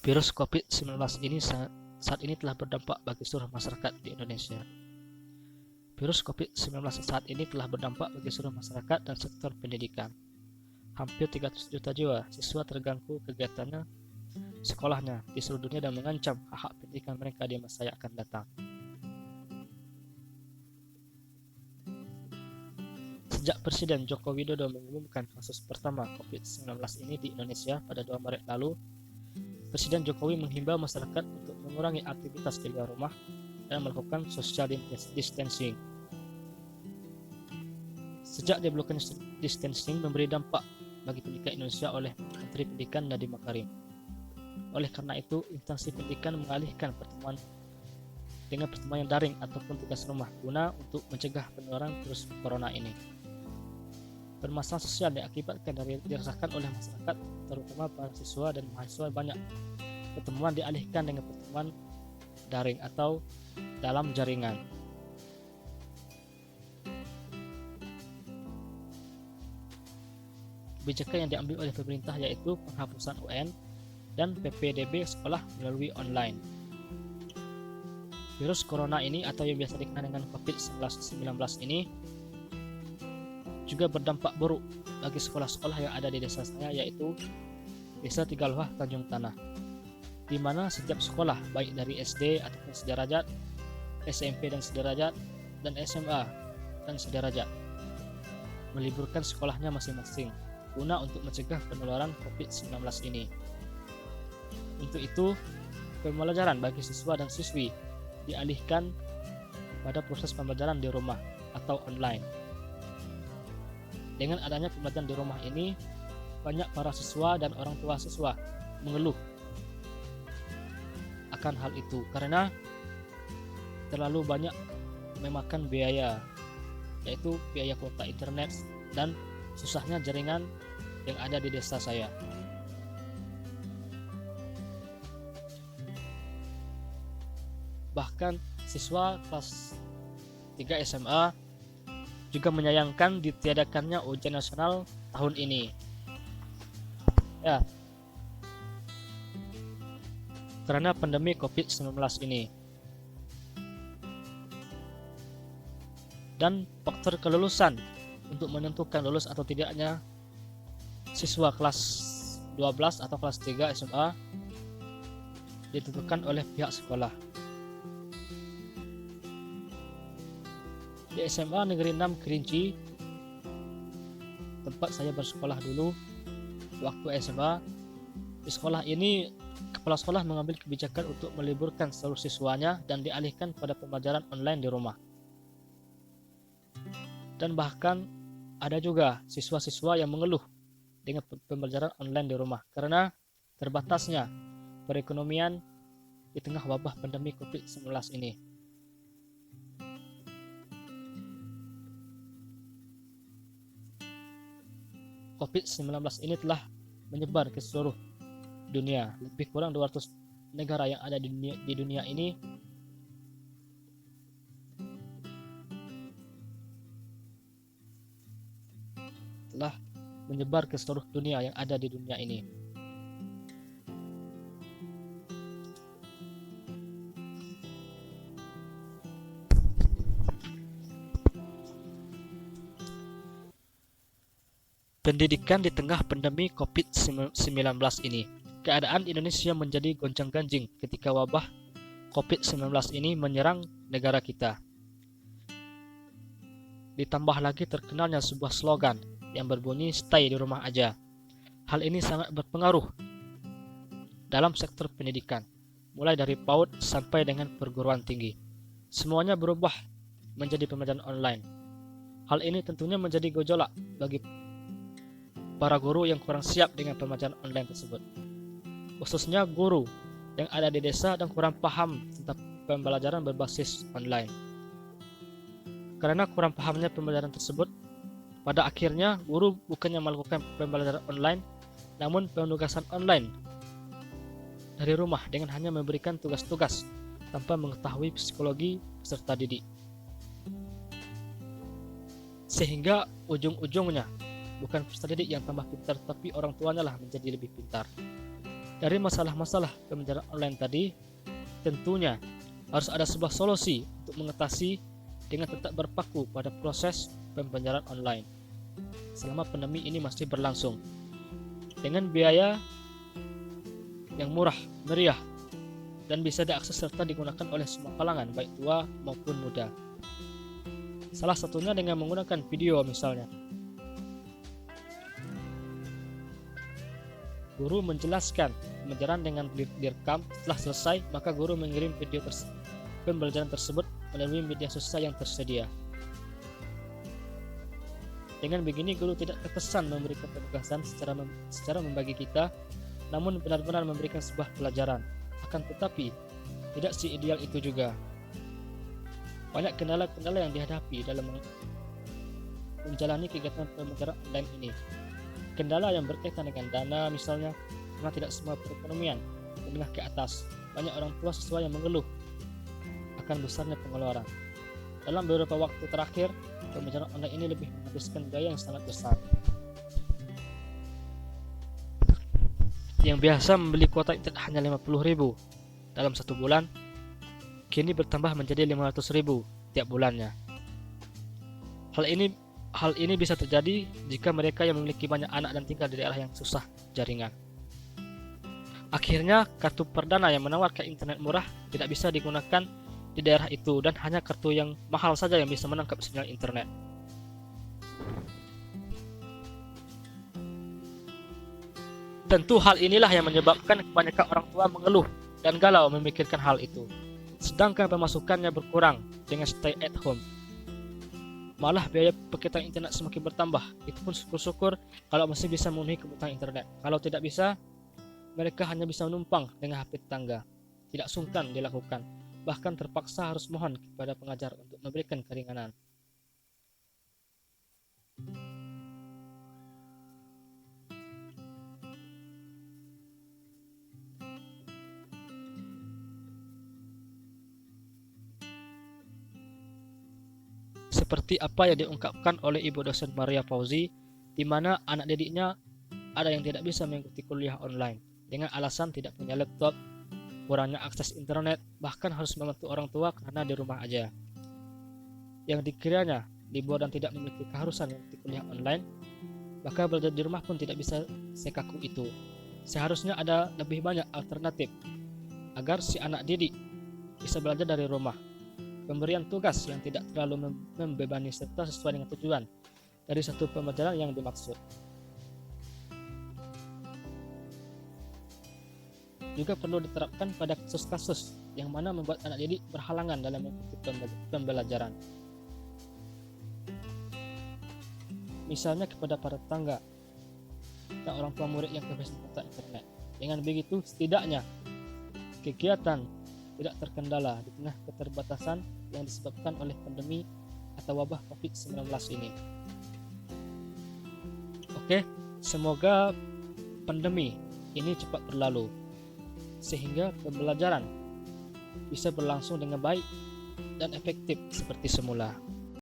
Virus COVID-19 ini saat ini telah berdampak bagi seluruh masyarakat di Indonesia. Virus COVID-19 saat ini telah berdampak bagi seluruh masyarakat dan sektor pendidikan. Hampir 300 juta jiwa siswa terganggu kegiatannya sekolahnya di seluruh dunia dan mengancam hak-hak pendidikan mereka di masa yang akan datang. Sejak Presiden Joko Widodo mengumumkan kasus pertama COVID-19 ini di Indonesia pada 2 Maret lalu, Presiden Jokowi menghimbau masyarakat untuk mengurangi aktivitas di luar rumah dan melakukan social distancing. Sejak dibelokkan distancing memberi dampak bagi pendidikan Indonesia oleh Menteri Pendidikan Nadiem Makarim. Oleh karena itu, instansi pendidikan mengalihkan pertemuan dengan pertemuan yang daring ataupun tugas rumah guna untuk mencegah penularan virus corona ini. Permasalahan sosial yang akibatkan dari dirasakan oleh masyarakat, terutama para siswa dan mahasiswa, banyak pertemuan dialihkan dengan pertemuan daring atau dalam jaringan. Kebijakan yang diambil oleh pemerintah yaitu penghapusan UN dan PPDB sekolah melalui online. Virus corona ini atau yang biasa dikenal dengan COVID-19 ini juga berdampak buruk bagi sekolah-sekolah yang ada di desa saya, yaitu Desa Tigaluah, Tanjung Tanah, di mana setiap sekolah baik dari SD ataupun sederajat, SMP dan sederajat, dan SMA dan sederajat meliburkan sekolahnya masing-masing guna untuk mencegah penularan COVID-19 ini. Untuk itu, pembelajaran bagi siswa dan siswi dialihkan pada proses pembelajaran di rumah atau online. Dengan adanya pembelajaran di rumah ini, banyak para siswa dan orang tua siswa mengeluh akan hal itu karena terlalu banyak memakan biaya, yaitu biaya kuota internet dan susahnya jaringan yang ada di desa saya. Bahkan siswa kelas 3 SMA juga menyayangkan ditiadakannya ujian nasional tahun ini. Ya, karena pandemi COVID-19 ini. Dan faktor kelulusan untuk menentukan lulus atau tidaknya siswa kelas 12 atau kelas 3 SMA ditentukan oleh pihak sekolah. Di SMA Negeri 6 Kerinci, tempat saya bersekolah dulu waktu SMA, di sekolah ini kepala sekolah mengambil kebijakan untuk meliburkan seluruh siswanya dan dialihkan pada pembelajaran online di rumah. Dan bahkan ada juga siswa-siswa yang mengeluh dengan pembelajaran online di rumah karena terbatasnya perekonomian di tengah wabah pandemi COVID-19 ini. COVID-19 ini telah menyebar ke seluruh dunia. Lebih kurang 200 negara yang ada di dunia ini telah menyebar ke seluruh dunia yang ada di dunia ini. Pendidikan di tengah pandemi COVID-19 ini. Keadaan Indonesia menjadi gonjang-ganjing ketika wabah COVID-19 ini menyerang negara kita. Ditambah lagi terkenalnya sebuah slogan yang berbunyi "Stay di rumah aja". Hal ini sangat berpengaruh dalam sektor pendidikan, mulai dari PAUD sampai dengan perguruan tinggi. Semuanya berubah menjadi pembelajaran online. Hal ini tentunya menjadi gejolak bagi para guru yang kurang siap dengan pembelajaran online tersebut, khususnya guru yang ada di desa dan kurang paham tentang pembelajaran berbasis online. Karena kurang pahamnya pembelajaran tersebut, pada akhirnya guru bukannya melakukan pembelajaran online, namun penugasan online dari rumah dengan hanya memberikan tugas-tugas tanpa mengetahui psikologi peserta didik. Sehingga ujung-ujungnya bukan peserta didik yang tambah pintar, tapi orang tuanya lah menjadi lebih pintar. Dari masalah-masalah pembelajaran online tadi, tentunya harus ada sebuah solusi untuk mengatasi dengan tetap berpaku pada proses pembelajaran online selama pandemi ini masih berlangsung, dengan biaya yang murah, meriah, dan bisa diakses serta digunakan oleh semua kalangan, baik tua maupun muda. Salah satunya dengan menggunakan video misalnya. Guru menjelaskan pembelajaran dengan direkam. Setelah selesai, maka guru mengirim video pembelajaran tersebut melalui media sosial yang tersedia. Dengan begini, guru tidak terkesan memberikan penugasan secara membagi kita, namun benar-benar memberikan sebuah pelajaran. Akan tetapi, tidak seideal itu juga. Banyak kendala-kendala yang dihadapi dalam menjalani kegiatan pembelajaran online ini. Kendala yang berkaitan dengan dana misalnya, karena tidak semua perekonomian menengah ke atas. Banyak orang tua siswa yang mengeluh akan besarnya pengeluaran. Dalam beberapa waktu terakhir, pembelajaran online ini lebih menghabiskan biaya yang sangat besar. Yang biasa membeli kuota internet hanya 50.000 dalam satu bulan, kini bertambah menjadi 500.000 tiap bulannya. Hal ini bisa terjadi jika mereka yang memiliki banyak anak dan tinggal di daerah yang susah jaringan. Akhirnya, kartu perdana yang menawarkan internet murah tidak bisa digunakan di daerah itu, dan hanya kartu yang mahal saja yang bisa menangkap sinyal internet. Tentu hal inilah yang menyebabkan kebanyakan orang tua mengeluh dan galau memikirkan hal itu. Sedangkan pemasukannya berkurang dengan stay at home. Malah biaya paketan internet semakin bertambah. Itu pun syukur-syukur kalau masih bisa memenuhi kebutuhan internet. Kalau tidak bisa, mereka hanya bisa menumpang dengan HP tetangga. Tidak sungkan dilakukan. Bahkan terpaksa harus mohon kepada pengajar untuk memberikan keringanan. Seperti apa yang diungkapkan oleh Ibu dosen Maria Fauzi, di mana anak didiknya ada yang tidak bisa mengikuti kuliah online dengan alasan tidak punya laptop, kurangnya akses internet, bahkan harus membantu orang tua karena di rumah aja. Yang dikiranya libur dan tidak memiliki keharusan mengikuti kuliah online, maka belajar di rumah pun tidak bisa sekaku itu. Seharusnya ada lebih banyak alternatif agar si anak didik bisa belajar dari rumah. Pemberian tugas yang tidak terlalu membebani serta sesuai dengan tujuan dari satu pembelajaran yang dimaksud. Juga perlu diterapkan pada kasus-kasus yang mana membuat anak didik berhalangan dalam mengikuti pembelajaran. Misalnya kepada para tetangga dan orang tua murid yang kehabisan kuota internet. Dengan begitu, setidaknya kegiatan tidak terkendala di tengah keterbatasan yang disebabkan oleh pandemi atau wabah COVID-19 ini. Oke, semoga pandemi ini cepat berlalu sehingga pembelajaran bisa berlangsung dengan baik dan efektif seperti semula.